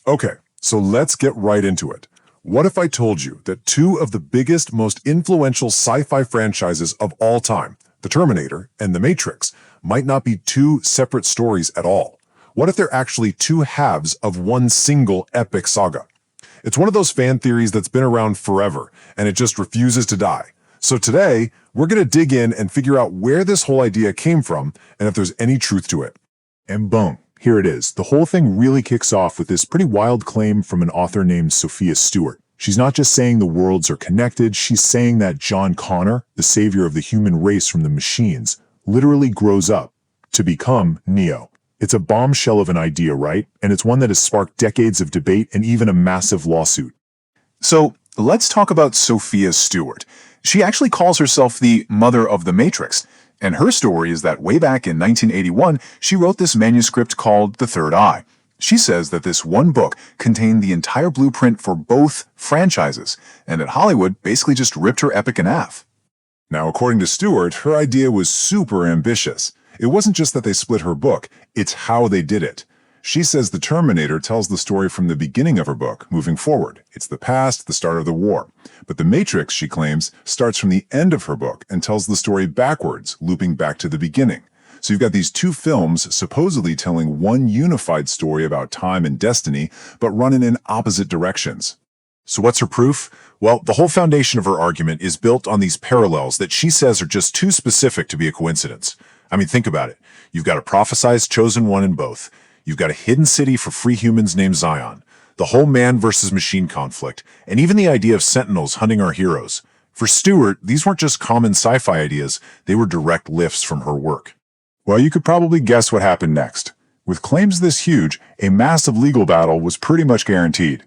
Okay, so let's get right into it. What if I told you that two of the biggest, most influential sci-fi franchises of all time, The Terminator and The Matrix, might not be two separate stories at all? What if they're actually two halves of one single epic saga? It's one of those fan theories that's been around forever, and it just refuses to die. So today, we're going to dig in and figure out where this whole idea came from and if there's any truth to it. And boom, here it is. The whole thing really kicks off with this pretty wild claim from an author named Sophia Stewart. She's not just saying the worlds are connected, she's saying that John Connor, the savior of the human race from the machines, literally grows up to become Neo. It's a bombshell of an idea, right? And it's one that has sparked decades of debate and even a massive lawsuit. So let's talk about Sophia Stewart. She actually calls herself the mother of the Matrix, and her story is that way back in 1981, she wrote this manuscript called The Third Eye. She says that this one book contained the entire blueprint for both franchises, and that Hollywood basically just ripped her epic in half. Now, according to Stewart, her idea was super ambitious. It wasn't just that they split her book, it's how they did it. She says The Terminator tells the story from the beginning of her book, moving forward. It's the past, the start of the war. But The Matrix, she claims, starts from the end of her book and tells the story backwards, looping back to the beginning. So you've got these two films supposedly telling one unified story about time and destiny, but running in opposite directions. So what's her proof? Well, the whole foundation of her argument is built on these parallels that she says are just too specific to be a coincidence. I mean, think about it. You've got a prophesized chosen one in both. You've got a hidden city for free humans named Zion, the whole man versus machine conflict, and even the idea of sentinels hunting our heroes. For Stewart, these weren't just common sci-fi ideas, they were direct lifts from her work. Well, you could probably guess what happened next. With claims this huge, a massive legal battle was pretty much guaranteed.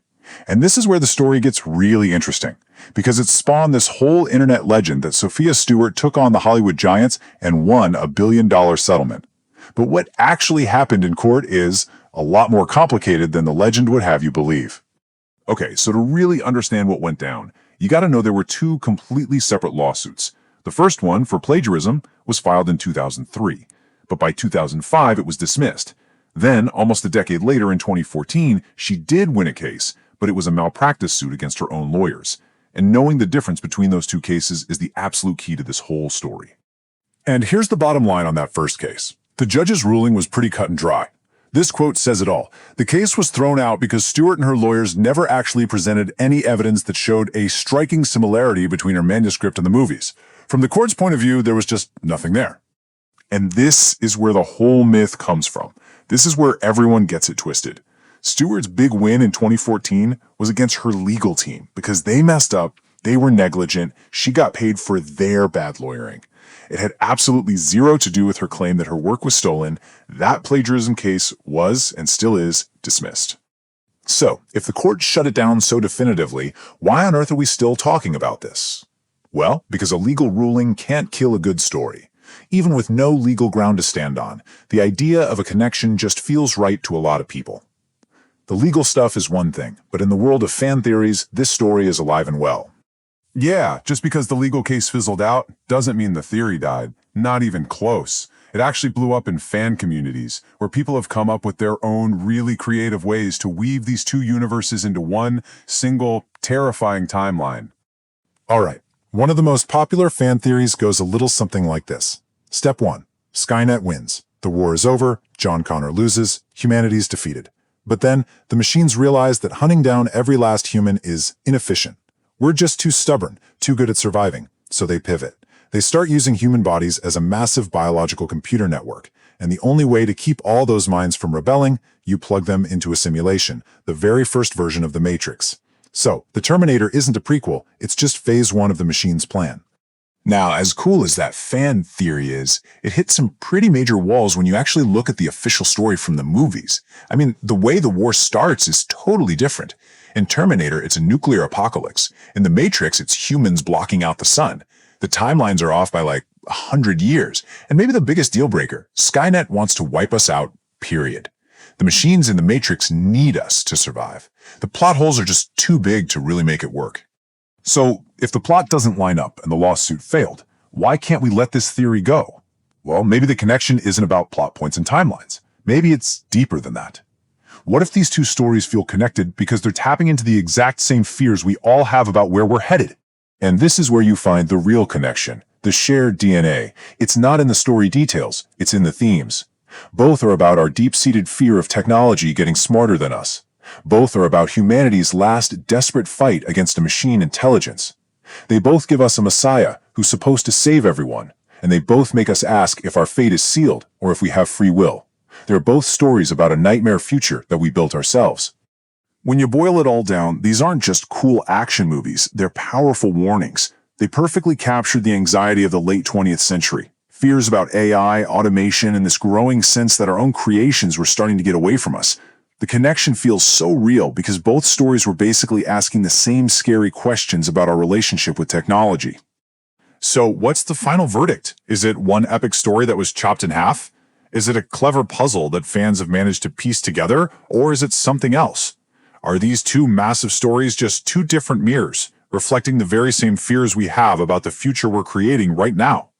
And this is where the story gets really interesting, because it spawned this whole internet legend that Sophia Stewart took on the Hollywood giants and won a $1 billion settlement. But what actually happened in court is a lot more complicated than the legend would have you believe. Okay, so to really understand what went down, you gotta know there were two completely separate lawsuits. The first one, for plagiarism, was filed in 2003, but by 2005 it was dismissed. Then, almost a decade later in 2014, she did win a case, but it was a malpractice suit against her own lawyers. And knowing the difference between those two cases is the absolute key to this whole story. And here's the bottom line on that first case. The judge's ruling was pretty cut and dry. This quote says it all. The case was thrown out because Stewart and her lawyers never actually presented any evidence that showed a striking similarity between her manuscript and the movies. From the court's point of view, there was just nothing there. And this is where the whole myth comes from. This is where everyone gets it twisted. Stewart's big win in 2014 was against her legal team because they messed up, they were negligent, she got paid for their bad lawyering. It had absolutely zero to do with her claim that her work was stolen. That plagiarism case was, and still is, dismissed. So, if the court shut it down so definitively, why on earth are we still talking about this? Well, because a legal ruling can't kill a good story. Even with no legal ground to stand on, the idea of a connection just feels right to a lot of people. The legal stuff is one thing, but in the world of fan theories, this story is alive and well. Yeah, just because the legal case fizzled out doesn't mean the theory died. Not even close. It actually blew up in fan communities, where people have come up with their own really creative ways to weave these two universes into one single, terrifying timeline. Alright, one of the most popular fan theories goes a little something like this. Step 1. Skynet wins. The war is over, John Connor loses, humanity's defeated. But then, the machines realize that hunting down every last human is inefficient. We're just too stubborn, too good at surviving, so they pivot. They start using human bodies as a massive biological computer network, and the only way to keep all those minds from rebelling, you plug them into a simulation, the very first version of the Matrix. So, The Terminator isn't a prequel, it's just phase 1 of the machine's plan. Now, as cool as that fan theory is, it hits some pretty major walls when you actually look at the official story from the movies. I mean, the way the war starts is totally different. In Terminator, it's a nuclear apocalypse. In The Matrix, it's humans blocking out the sun. The timelines are off by like 100 years. And maybe the biggest deal breaker, Skynet wants to wipe us out, period. The machines in The Matrix need us to survive. The plot holes are just too big to really make it work. So, if the plot doesn't line up and the lawsuit failed, why can't we let this theory go? Well, maybe the connection isn't about plot points and timelines. Maybe it's deeper than that. What if these two stories feel connected because they're tapping into the exact same fears we all have about where we're headed? And this is where you find the real connection, the shared DNA. It's not in the story details, it's in the themes. Both are about our deep-seated fear of technology getting smarter than us. Both are about humanity's last desperate fight against a machine intelligence. They both give us a messiah who's supposed to save everyone, and they both make us ask if our fate is sealed or if we have free will. They're both stories about a nightmare future that we built ourselves. When you boil it all down, these aren't just cool action movies, they're powerful warnings. They perfectly captured the anxiety of the late 20th century. Fears about AI, automation, and this growing sense that our own creations were starting to get away from us. The connection feels so real because both stories were basically asking the same scary questions about our relationship with technology. So what's the final verdict? Is it one epic story that was chopped in half? Is it a clever puzzle that fans have managed to piece together, or is it something else? Are these two massive stories just two different mirrors, reflecting the very same fears we have about the future we're creating right now?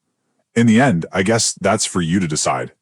In the end, I guess that's for you to decide.